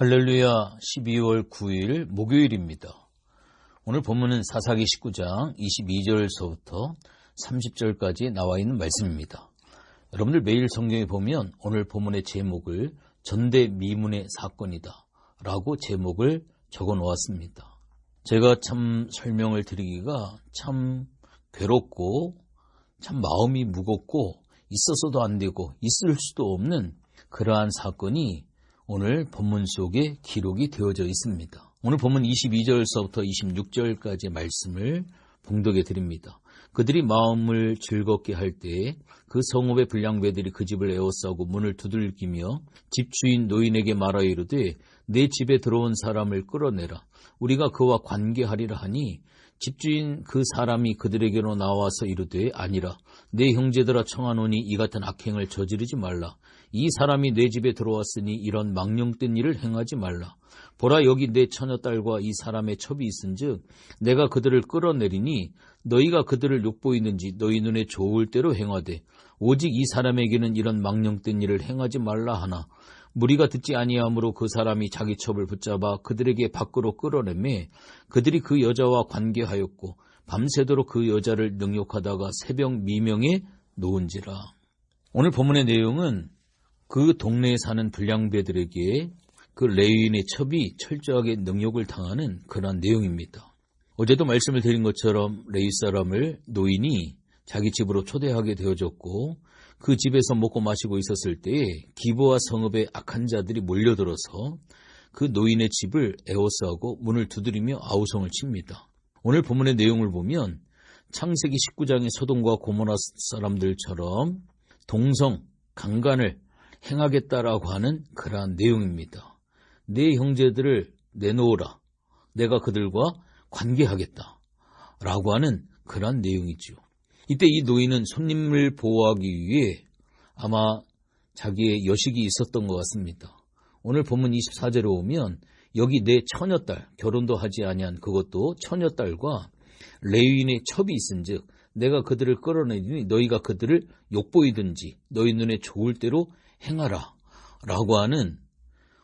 할렐루야. 12월 9일 목요일입니다. 오늘 본문은 사사기 19장 22절서부터 30절까지 나와 있는 말씀입니다. 여러분들 매일 성경에 보면 오늘 본문의 제목을 전대미문의 사건이다 라고 제목을 적어 놓았습니다. 제가 참 설명을 드리기가 참 괴롭고 참 마음이 무겁고 있어서도 안 되고 있을 수도 없는 그러한 사건이 오늘 본문 속에 기록이 되어져 있습니다. 오늘 본문 22절서부터 26절까지의 말씀을 봉독해 드립니다. 그들이 마음을 즐겁게 할 때에 그 성읍의 불량배들이 그 집을 에워싸고 문을 두들기며 집주인 노인에게 말하여 이르되 내 집에 들어온 사람을 끌어내라. 우리가 그와 관계하리라 하니 집주인 그 사람이 그들에게로 나와서 이르되 아니라 내 형제들아 청하노니 이 같은 악행을 저지르지 말라. 이 사람이 내 집에 들어왔으니 이런 망령된 일을 행하지 말라. 보라 여기 내 처녀딸과 이 사람의 첩이 있은즉 내가 그들을 끌어내리니 너희가 그들을 욕보이는지 너희 눈에 좋을 대로 행하되 오직 이 사람에게는 이런 망령된 일을 행하지 말라 하나 무리가 듣지 아니하므로 그 사람이 자기 첩을 붙잡아 그들에게 밖으로 끌어내매 그들이 그 여자와 관계하였고 밤새도록 그 여자를 능욕하다가 새벽 미명에 놓은지라. 오늘 본문의 내용은 그 동네에 사는 불량배들에게 그 레위인의 첩이 철저하게 능욕을 당하는 그런 내용입니다. 어제도 말씀을 드린 것처럼 레위 사람을 노인이 자기 집으로 초대하게 되어졌고 그 집에서 먹고 마시고 있었을 때에 기브와 성읍의 악한 자들이 몰려들어서 그 노인의 집을 에워싸고 문을 두드리며 아우성을 칩니다. 오늘 본문의 내용을 보면 창세기 19장의 소돔과 고모라 사람들처럼 동성, 강간을 행하겠다라고 하는 그러한 내용입니다. 내 형제들을 내놓으라. 내가 그들과 관계하겠다. 라고 하는 그러한 내용이죠. 이때 이 노인은 손님을 보호하기 위해 아마 자기의 여식이 있었던 것 같습니다. 오늘 본문 24절에 오면 여기 내 처녀딸, 결혼도 하지 아니한 그것도 처녀딸과 레위인의 첩이 있은즉 내가 그들을 끌어내리니 너희가 그들을 욕보이든지 너희 눈에 좋을 대로 행하라 라고 하는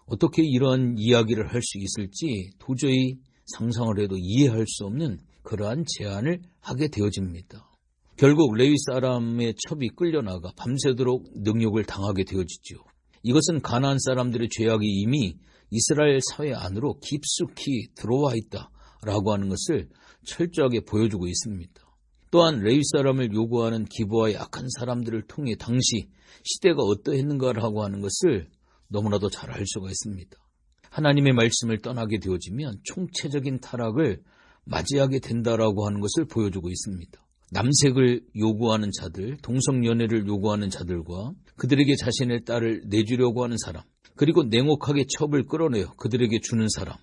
어떻게 이러한 이야기를 할 수 있을지 도저히 상상을 해도 이해할 수 없는 그러한 제안을 하게 되어집니다. 결국 레위 사람의 첩이 끌려나가 밤새도록 능욕을 당하게 되어지죠. 이것은 가나안 사람들의 죄악이 이미 이스라엘 사회 안으로 깊숙이 들어와 있다라고 하는 것을 철저하게 보여주고 있습니다. 또한 레위 사람을 요구하는 기브와의 악한 사람들을 통해 당시 시대가 어떠했는가라고 하는 것을 너무나도 잘 알 수가 있습니다. 하나님의 말씀을 떠나게 되어지면 총체적인 타락을 맞이하게 된다라고 하는 것을 보여주고 있습니다. 남색을 요구하는 자들, 동성연애를 요구하는 자들과 그들에게 자신의 딸을 내주려고 하는 사람, 그리고 냉혹하게 첩을 끌어내어 그들에게 주는 사람,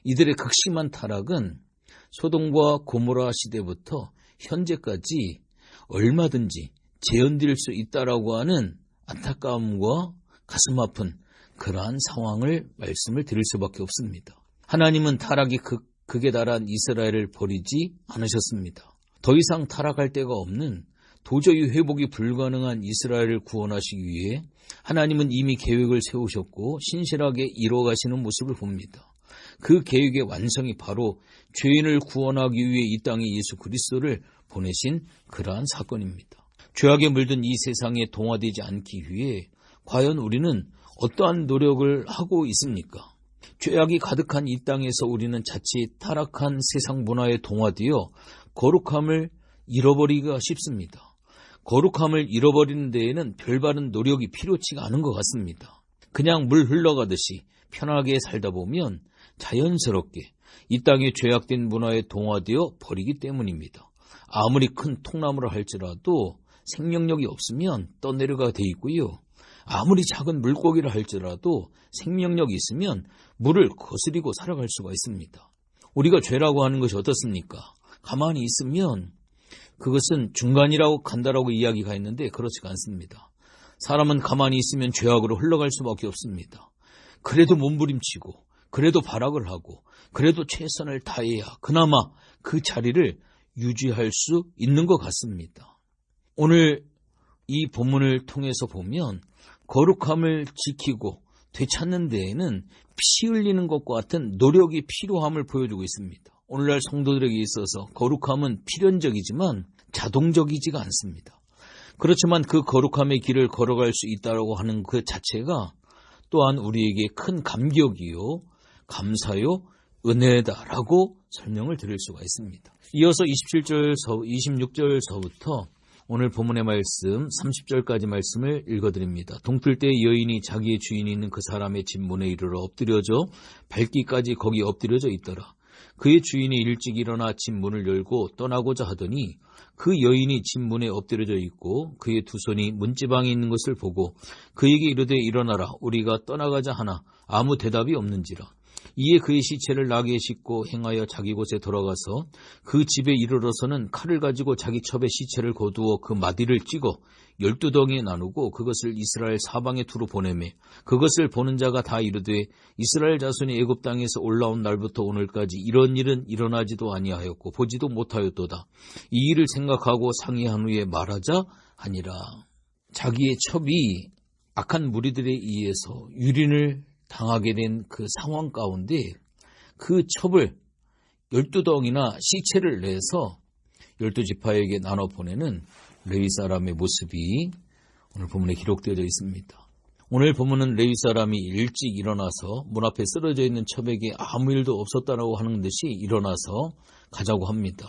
이들의 극심한 타락은 소돔과 고모라 시대부터 현재까지 얼마든지 재현될 수 있다라고 하는 안타까움과 가슴 아픈 그러한 상황을 말씀을 드릴 수밖에 없습니다. 하나님은 타락이 극에 달한 이스라엘을 버리지 않으셨습니다. 더 이상 타락할 데가 없는 도저히 회복이 불가능한 이스라엘을 구원하시기 위해 하나님은 이미 계획을 세우셨고 신실하게 이루어가시는 모습을 봅니다. 그 계획의 완성이 바로 죄인을 구원하기 위해 이 땅에 예수 그리스도를 보내신 그러한 사건입니다. 죄악에 물든 이 세상에 동화되지 않기 위해 과연 우리는 어떠한 노력을 하고 있습니까? 죄악이 가득한 이 땅에서 우리는 자칫 타락한 세상 문화에 동화되어 거룩함을 잃어버리기가 쉽습니다. 거룩함을 잃어버리는 데에는 별바른 노력이 필요치가 않은 것 같습니다. 그냥 물 흘러가듯이 편하게 살다 보면 자연스럽게 이 땅의 죄악된 문화에 동화되어 버리기 때문입니다. 아무리 큰 통나무를 할지라도 생명력이 없으면 떠내려가 돼 있고요. 아무리 작은 물고기를 할지라도 생명력이 있으면 물을 거스리고 살아갈 수가 있습니다. 우리가 죄라고 하는 것이 어떻습니까? 가만히 있으면 그것은 중간이라고 간다라고 이야기가 있는데 그렇지가 않습니다. 사람은 가만히 있으면 죄악으로 흘러갈 수밖에 없습니다. 그래도 몸부림치고 그래도 발악을 하고 그래도 최선을 다해야 그나마 그 자리를 유지할 수 있는 것 같습니다. 오늘 이 본문을 통해서 보면 거룩함을 지키고 되찾는 데에는 피 흘리는 것과 같은 노력이 필요함을 보여주고 있습니다. 오늘날 성도들에게 있어서 거룩함은 필연적이지만 자동적이지가 않습니다. 그렇지만 그 거룩함의 길을 걸어갈 수 있다고 하는 그 자체가 또한 우리에게 큰 감격이요, 감사요, 은혜다라고 설명을 드릴 수가 있습니다. 이어서 26절서부터 오늘 본문의 말씀 30절까지 말씀을 읽어드립니다. 동틀 때 여인이 자기의 주인이 있는 그 사람의 집 문에 이르러 엎드려져 밟기까지 거기 엎드려져 있더라. 그의 주인이 일찍 일어나 집 문을 열고 떠나고자 하더니 그 여인이 집 문에 엎드려져 있고 그의 두 손이 문지방에 있는 것을 보고 그에게 이르되 일어나라 우리가 떠나가자 하나 아무 대답이 없는지라. 이에 그의 시체를 나귀에 싣고 행하여 자기 곳에 돌아가서 그 집에 이르러서는 칼을 가지고 자기 첩에 시체를 거두어 그 마디를 찍어 12덩이에 나누고 그것을 이스라엘 사방에 두루 보내매 그것을 보는 자가 다 이르되 이스라엘 자손이 애굽 땅에서 올라온 날부터 오늘까지 이런 일은 일어나지도 아니하였고 보지도 못하였도다. 이 일을 생각하고 상의한 후에 말하자 하니라. 자기의 첩이 악한 무리들에 의해서 유린을 당하게 된 그 상황 가운데 그 첩을 12덩이나 시체를 내서 12지파에게 나눠 보내는 레위 사람의 모습이 오늘 본문에 기록되어 있습니다. 오늘 본문은 레위 사람이 일찍 일어나서 문 앞에 쓰러져 있는 첩에게 아무 일도 없었다라고 하는 듯이 일어나서 가자고 합니다.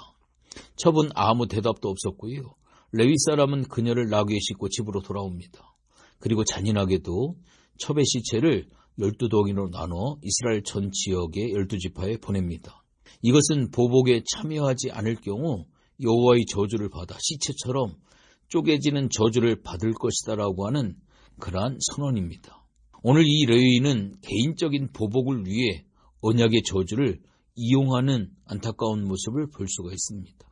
첩은 아무 대답도 없었고요. 레위 사람은 그녀를 나귀에 싣고 집으로 돌아옵니다. 그리고 잔인하게도 첩의 시체를 12덩이로 나눠 이스라엘 전 지역의 12지파에 보냅니다. 이것은 보복에 참여하지 않을 경우 여호와의 저주를 받아 시체처럼 쪼개지는 저주를 받을 것이다라고 하는 그러한 선언입니다. 오늘 이 레위인은 개인적인 보복을 위해 언약의 저주를 이용하는 안타까운 모습을 볼 수가 있습니다.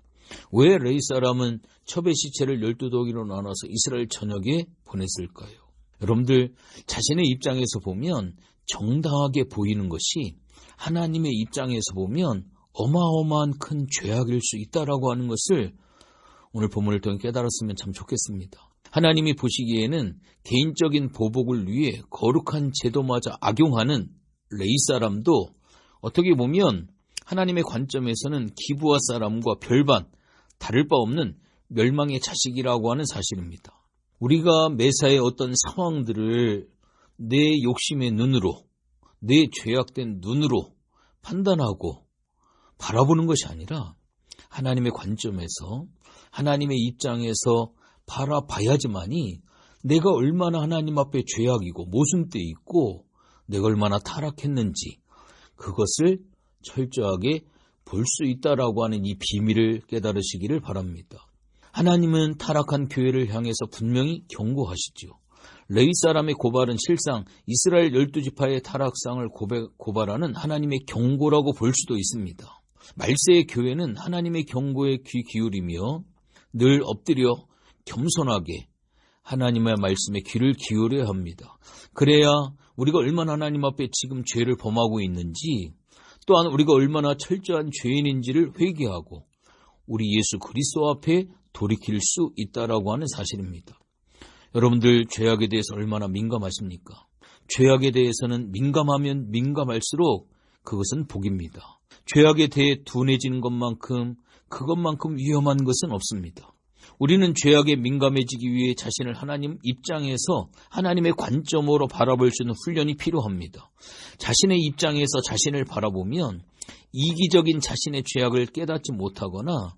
왜 레위 사람은 첩의 시체를 12덩이로 나눠서 이스라엘 전역에 보냈을까요? 여러분들 자신의 입장에서 보면 정당하게 보이는 것이 하나님의 입장에서 보면 어마어마한 큰 죄악일 수 있다라고 하는 것을 오늘 본문을 통해 깨달았으면 참 좋겠습니다. 하나님이 보시기에는 개인적인 보복을 위해 거룩한 제도마저 악용하는 레위 사람도 어떻게 보면 하나님의 관점에서는 기브아 사람과 별반 다를 바 없는 멸망의 자식이라고 하는 사실입니다. 우리가 매사에 어떤 상황들을 내 욕심의 눈으로, 내 죄악된 눈으로 판단하고 바라보는 것이 아니라 하나님의 관점에서, 하나님의 입장에서 바라봐야지만이 내가 얼마나 하나님 앞에 죄악이고 모순돼 있고 내가 얼마나 타락했는지 그것을 철저하게 볼 수 있다라고 하는 이 비밀을 깨달으시기를 바랍니다. 하나님은 타락한 교회를 향해서 분명히 경고하시죠. 레위 사람의 고발은 실상 이스라엘 12지파의 타락상을 고발하는 하나님의 경고라고 볼 수도 있습니다. 말세의 교회는 하나님의 경고에 귀 기울이며 늘 엎드려 겸손하게 하나님의 말씀에 귀를 기울여야 합니다. 그래야 우리가 얼마나 하나님 앞에 지금 죄를 범하고 있는지 또한 우리가 얼마나 철저한 죄인인지를 회개하고 우리 예수 그리스도 앞에 돌이킬 수 있다라고 하는 사실입니다. 여러분들 죄악에 대해서 얼마나 민감하십니까? 죄악에 대해서는 민감하면 민감할수록 그것은 복입니다. 죄악에 대해 둔해지는 그것만큼 위험한 것은 없습니다. 우리는 죄악에 민감해지기 위해 자신을 하나님 입장에서 하나님의 관점으로 바라볼 수 있는 훈련이 필요합니다. 자신의 입장에서 자신을 바라보면 이기적인 자신의 죄악을 깨닫지 못하거나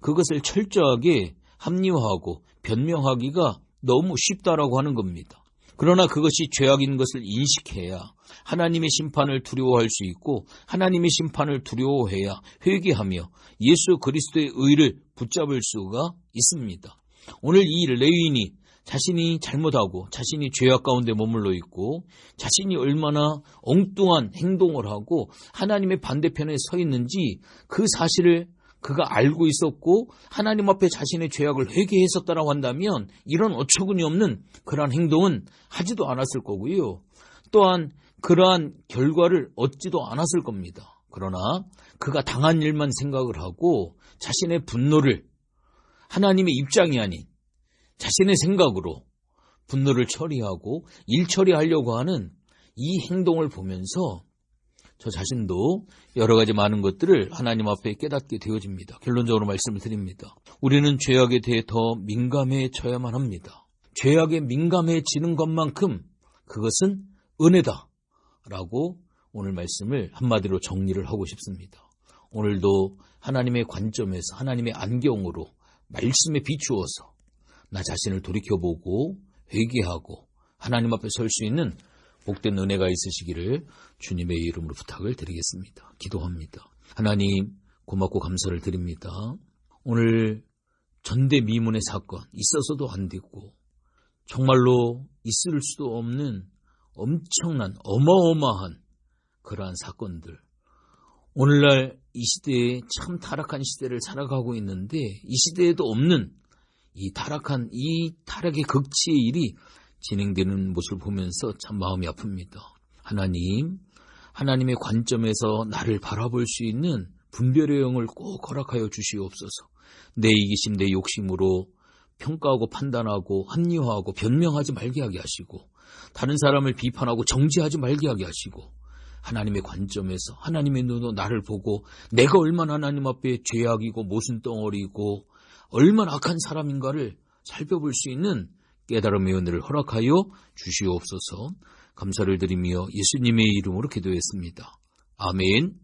그것을 철저하게 합리화하고 변명하기가 너무 쉽다라고 하는 겁니다. 그러나 그것이 죄악인 것을 인식해야 하나님의 심판을 두려워할 수 있고 하나님의 심판을 두려워해야 회개하며 예수 그리스도의 의를 붙잡을 수가 있습니다. 오늘 이 레위인이 자신이 잘못하고 자신이 죄악 가운데 머물러 있고 자신이 얼마나 엉뚱한 행동을 하고 하나님의 반대편에 서 있는지 그 사실을 그가 알고 있었고 하나님 앞에 자신의 죄악을 회개했었다라고 한다면 이런 어처구니 없는 그러한 행동은 하지도 않았을 거고요. 또한 그러한 결과를 얻지도 않았을 겁니다. 그러나 그가 당한 일만 생각을 하고 자신의 분노를 하나님의 입장이 아닌 자신의 생각으로 분노를 처리하고 일 처리하려고 하는 이 행동을 보면서 저 자신도 여러 가지 많은 것들을 하나님 앞에 깨닫게 되어집니다. 결론적으로 말씀을 드립니다. 우리는 죄악에 대해 더 민감해져야만 합니다. 죄악에 민감해지는 것만큼 그것은 은혜다 라고 오늘 말씀을 한마디로 정리를 하고 싶습니다. 오늘도 하나님의 관점에서 하나님의 안경으로 말씀에 비추어서 나 자신을 돌이켜보고 회개하고 하나님 앞에 설 수 있는 복된 은혜가 있으시기를 주님의 이름으로 부탁을 드리겠습니다. 기도합니다. 하나님 고맙고 감사를 드립니다. 오늘 전대미문의 사건 있어서도 안 되고 정말로 있을 수도 없는 엄청난 어마어마한 그러한 사건들, 오늘날 이 시대에 참 타락한 시대를 살아가고 있는데 이 시대에도 없는 이 타락의 극치의 일이 진행되는 모습을 보면서 참 마음이 아픕니다. 하나님, 하나님의 관점에서 나를 바라볼 수 있는 분별의 영을 꼭 허락하여 주시옵소서. 내 이기심, 내 욕심으로 평가하고 판단하고 합리화하고 변명하지 말게 하게 하시고 다른 사람을 비판하고 정죄하지 말게 하게 하시고 하나님의 관점에서 하나님의 눈으로 나를 보고 내가 얼마나 하나님 앞에 죄악이고 모순덩어리고 얼마나 악한 사람인가를 살펴볼 수 있는 깨달음의 은혜를 허락하여 주시옵소서. 감사를 드리며 예수님의 이름으로 기도했습니다. 아멘.